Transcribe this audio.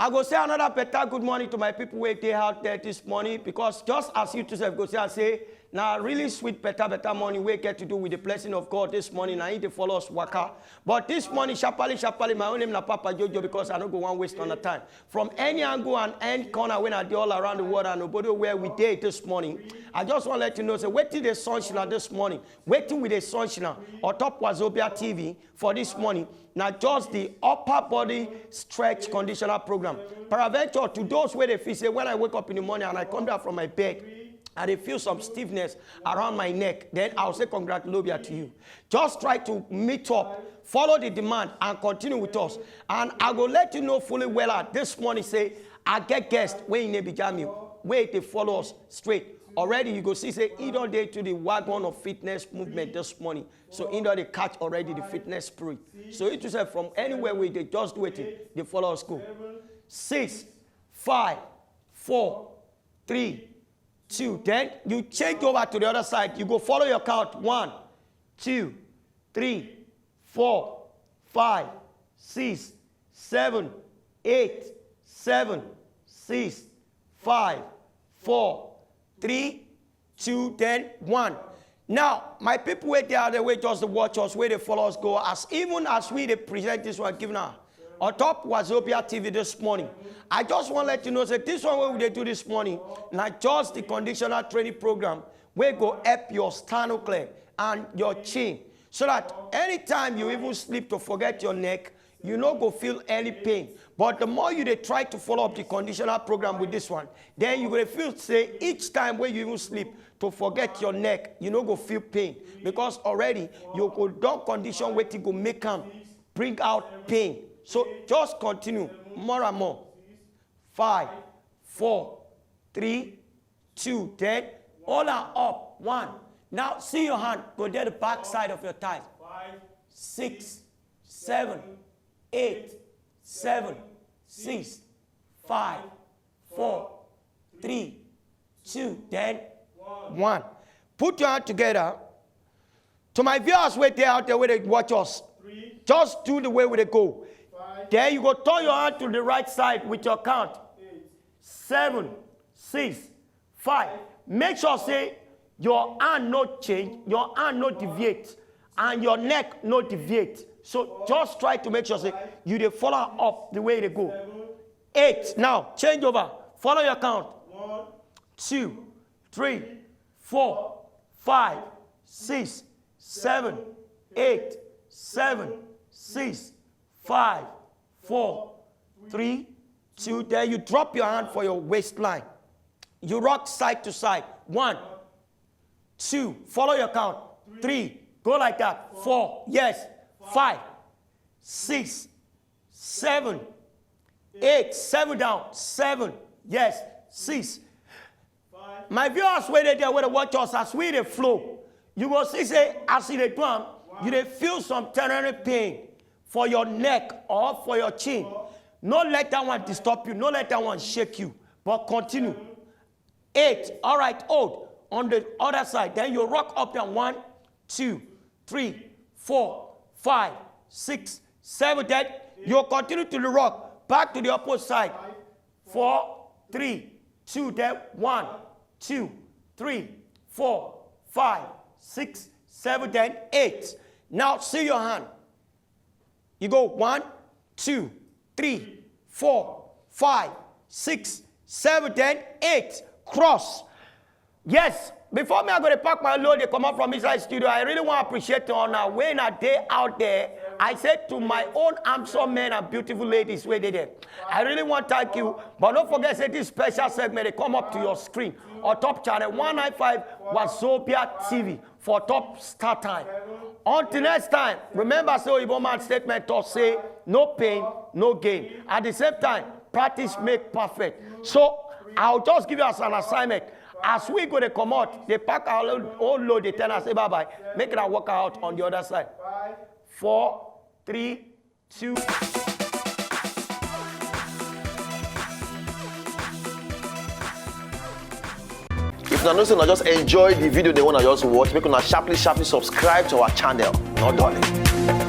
I go say another better good morning to my people waiting out there this morning, because just as you yourself go say, I say, now really sweet better morning we get to do with the blessing of God this morning. I need to follow us waka. But this morning, sharply, my own name na Papa Jojo, because I don't go one waste on the time. From any angle and any corner when I do all around the world and nobody where we did this morning, I just want to let you know, say, wait till the sunshine this morning. Waiting with the sunshine on top Wazobia TV for this morning. Now just the upper body stretch conditioner program. Peradventure to those where they feel, say, when I wake up in the morning and I come down from my bed, and I feel some stiffness around my neck, then I'll say congratulations to you. Just try to meet up, follow the demand, and continue with us. And I will let you know fully well this morning, say, I get guests when in Nebijami, where they follow us straight. Already you go see, say, either day to the wagon of fitness movement this morning. So either they catch already the fitness spirit. So it is from anywhere where they just do it, they follow us go. 6, 5, 4, 3, 2. Then you change over to the other side. You go follow your count. 1, 2, 3, 4, 5, 6, 7, 8, 7, 6, 5, 4, 3, 2, then 1. Now, my people wait there, they wait just to watch us, where they follow us go. As even as we they present this one, given now. On top Wazobia TV this morning. I just want to let you know that this one what they do this morning, not just the conditional training program, we go help your sternocleidomastoid and your chin. So that anytime you even sleep to forget your neck, you no go feel any pain. But the more you they try to follow up the conditional program with this one, then you will feel, say, each time when you even sleep to forget your neck, you no go feel pain. Because already you go don't condition where to go make them bring out pain. So just continue more and more. 5, 4, 3, 2, then all are up. 1. Now see your hand. Go there the back side of your thigh. 6, 7, 8, 7, 6, 5, 4, 3, 2, then 1. Put your hand together. To my viewers wait there out there where they watch us, just do the way where they go. There you go, turn your hand to the right side with your count. 7, 6, 5. Make sure, say, your hand no change, your hand no deviate, and your neck no deviate. So just try to make sure, say, you they follow up the way they go. 8. Now, change over. Follow your count. 1, 2, 3, 4, 5, 6, 7, 8, 7, 6, 5, 4, 3, 2. Then you drop your hand for your waistline. You rock side to side. 1, 2. Follow your count. 3. Go like that. 4. Yes. 5, 6, 7, 8. 7 down. 7. Yes. 6. My viewers waited there where they watch us as we they flow. You will see, say, as they do, you they feel some temporary pain for your neck or for your chin. No let that one disturb you. No let that one shake you. But continue. 8. All right, hold. On the other side. Then you rock up there. 1, 2, 3, 4, 5, 6, 7. Then you continue to the rock. Back to the opposite side. 4, 3, 2. Then 1, 2, 3, 4, 5, 6, 7. Then 8. Now see your hand. You go 1, 2, 3, 4, 5, 6, 7, then 8. Cross. Yes. Before me, I'm going to pack my load. They come up from inside studio. I really want to appreciate you on when a day out there. I said to my own handsome men and beautiful ladies where they there. I really want to thank you. But don't forget, say this special segment, they come up to your screen or top channel 195 Wazobia TV for top start time. Until next time, remember, so Igbo man statement to say no pain, no gain. At the same time, practice make perfect. So I'll just give you as an assignment. As we go to come out, they pack our own load, they tell us, say bye-bye. Make it work out on the other side. 5, 4, 3, 2. If you don't just enjoy the video they want to just watch, make sure sharply subscribe to our channel. Not darling.